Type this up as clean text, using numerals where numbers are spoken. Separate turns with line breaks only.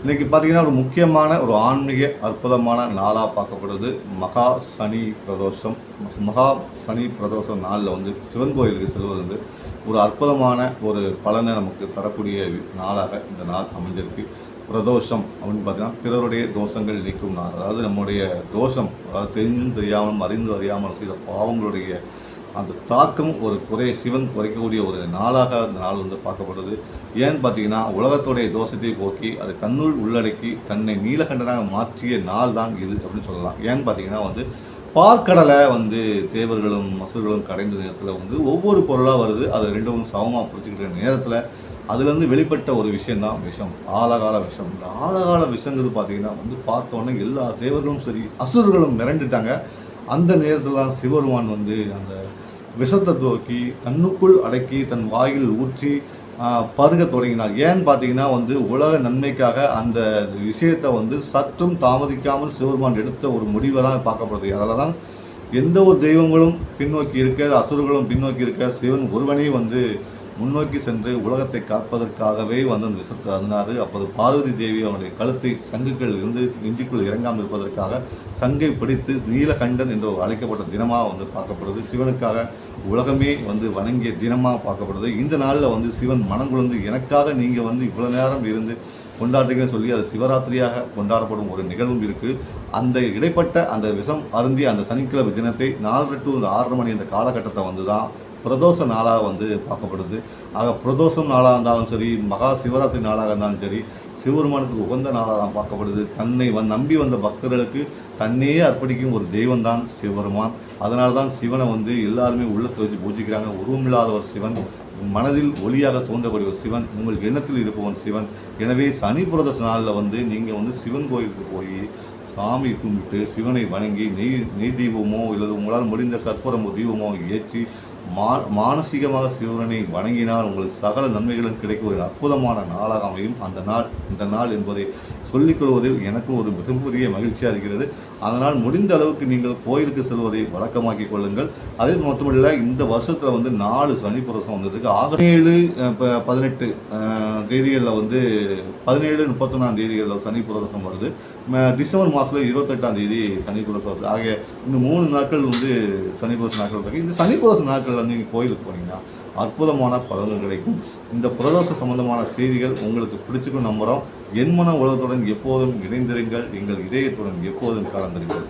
இன்றைக்கி பார்த்திங்கன்னா ஒரு முக்கியமான ஒரு ஆன்மீக அற்புதமான நாளாக பார்க்கப்படுது மகா சனி பிரதோஷம். மகா சனி பிரதோஷம் நாளில் வந்து சிவன் கோயிலுக்கு செல்வது வந்து ஒரு அற்புதமான ஒரு பலனை நமக்கு தரக்கூடிய நாளாக இந்த நாள் அமைஞ்சிருக்கு. பிரதோஷம் அப்படின்னு பார்த்தீங்கன்னா பிறருடைய தோஷங்கள் நீக்கும் நாள். அதாவது நம்முடைய தோஷம், அதாவது தெரிஞ்சும் தெரியாமலும் அறிந்து அறியாமல் செய்த பாவங்களுடைய அந்த தாக்கம் ஒரு சிவன் குறைக்கக்கூடிய ஒரு நாளாக அந்த நாள் வந்து பார்க்கப்படுது. ஏன்னு பார்த்தீங்கன்னா உலகத்துடைய தோஷத்தை போக்கி அதை தன்னுள் உள்ளடக்கி தன்னை நீலகண்டனாக மாற்றிய நாள் தான் இது அப்படின்னு சொல்லலாம். ஏன்னு பார்த்தீங்கன்னா வந்து பார்க்கடலை வந்து தேவர்களும் மசுர்களும் கடைந்த நேரத்தில் வந்து ஒவ்வொரு பொருளாக வருது, அதை ரெண்டும் சமமாக பிடிச்சிக்கிற நேரத்தில் அதுலேருந்து வெளிப்பட்ட ஒரு விஷயந்தான் விஷம், ஆழகால விஷம். இந்த ஆழகால விஷங்கிறது பார்த்தீங்கன்னா வந்து பார்த்தோன்னே எல்லா தேவர்களும் சரி அசுரர்களும் மிரண்டுட்டாங்க. அந்த நேரத்தில் தான் சிவபெருமான் வந்து அந்த விஷத்தை தூக்கி தன்னுக்குள் அடக்கி தன் வாயில் ஊற்றி பருக தொடங்கினார். ஏன்னு பார்த்தீங்கன்னா வந்து உலக நன்மைக்காக அந்த விஷயத்தை வந்து சற்றும் தாமதிக்காமல் சிவபெருமான் எடுத்த ஒரு முடிவை தான் பார்க்கப்படுது. அதில் தான் எந்த ஒரு தெய்வங்களும் பின்னோக்கி இருக்க, அசுரர்களும் பின்னோக்கி இருக்க, சிவன் ஒருவனே வந்து முன்னோக்கி சென்று உலகத்தை காப்பதற்காகவே வந்து அந்த விஷத்தை அருந்தார். அப்போது பார்வதி தேவி அவனுடைய கழுத்தை சங்குகள் இருந்து நெஞ்சுக்குள் இறங்காமல் இருப்பதற்காக சங்கை பிடித்து நீலகண்டன் என்று அழைக்கப்பட்ட தினமாக வந்து பார்க்கப்படுது. சிவனுக்காக உலகமே வந்து வணங்கிய தினமாக பார்க்கப்படுது. இந்த நாளில் வந்து சிவன் மனங்குழந்து எனக்காக நீங்கள் வந்து இவ்வளோ நேரம் இருந்து கொண்டாடுறீங்கன்னு சொல்லி அது சிவராத்திரியாக கொண்டாடப்படும் ஒரு நிகழ்வும் இருக்குது. அந்த இடைப்பட்ட அந்த விஷம் அருந்தி அந்த சனிக்கிழமை தினத்தை 4 to 6 மணி அந்த காலகட்டத்தை வந்து தான் பிரதோஷ நாளாக வந்து பார்க்கப்படுது. ஆக பிரதோஷம் நாளாக இருந்தாலும் சரி, மகா சிவராத்திரி நாளாக இருந்தாலும் சரி, சிவபெருமானுக்கு உகந்த நாளாக தான் பார்க்கப்படுது. தன்னை நம்பி வந்த பக்தர்களுக்கு தன்னையே அர்ப்பணிக்கும் ஒரு தெய்வம் தான் சிவபெருமான். அதனால தான் சிவனை வந்து எல்லாருமே உள்ளத்தை வச்சு பூஜிக்கிறாங்க. உருவமில்லாத ஒரு சிவன், மனதில் ஒளியாக தோன்றக்கூடிய ஒரு சிவன், உங்கள் எண்ணத்தில் இருப்பவன் சிவன். எனவே சனி பிரதோஷ நாளில் வந்து நீங்கள் வந்து சிவன் கோயிலுக்கு போய் சாமி கும்பிட்டு சிவனை வணங்கி நெய் தீபமோ இல்லது உங்களால் முடிந்த கற்பூரமோ தீபமோ ஏற்றி மானசீகமாக சிவனை வணங்கினால் உங்களுக்கு சகல நன்மைகளும் கிடைக்க ஒரு அற்புதமான நாளாக அமையும். இந்த நாள் என்பதை சொல்லிக்கொள்வதில் எனக்கு ஒரு மிகப்பெரிய மகிழ்ச்சியாக இருக்கிறது. அதனால் முடிந்த அளவுக்கு நீங்கள் கோயிலுக்கு செல்வதை வழக்கமாக்கிக் கொள்ளுங்கள். அதே மட்டுமல்ல, இந்த வருஷத்தில் வந்து 4 சனி பிரதோஷம் வந்ததுக்கு ஆகஸ்ட் 7, 18 தேதிகளில் வந்து 17, 31 தேதிகளில் சனி பிரதோஷம் வருது. டிசம்பர் மாதத்தில் 28 தேதி சனி பிரதோஷம் வருது. ஆகிய இந்த 3 நாட்கள் வந்து சனி பிரதோஷ நாட்கள் இருக்குது. இந்த சனி பிரதோஷ நாட்கள் வந்து நீங்கள் கோயிலுக்கு போனீங்கன்னா அற்புதமான பலன்கள் கிடைக்கும். இந்த பிரதோஷ சம்பந்தமான செய்திகள் உங்களுக்கு பிடிச்சிக்கும் நம்புகிறோம். என் மன உலகத்துடன் எப்போதும் இணைந்திருங்கள், எங்கள் இதயத்துடன் எப்போதும் கலந்திருங்கள்.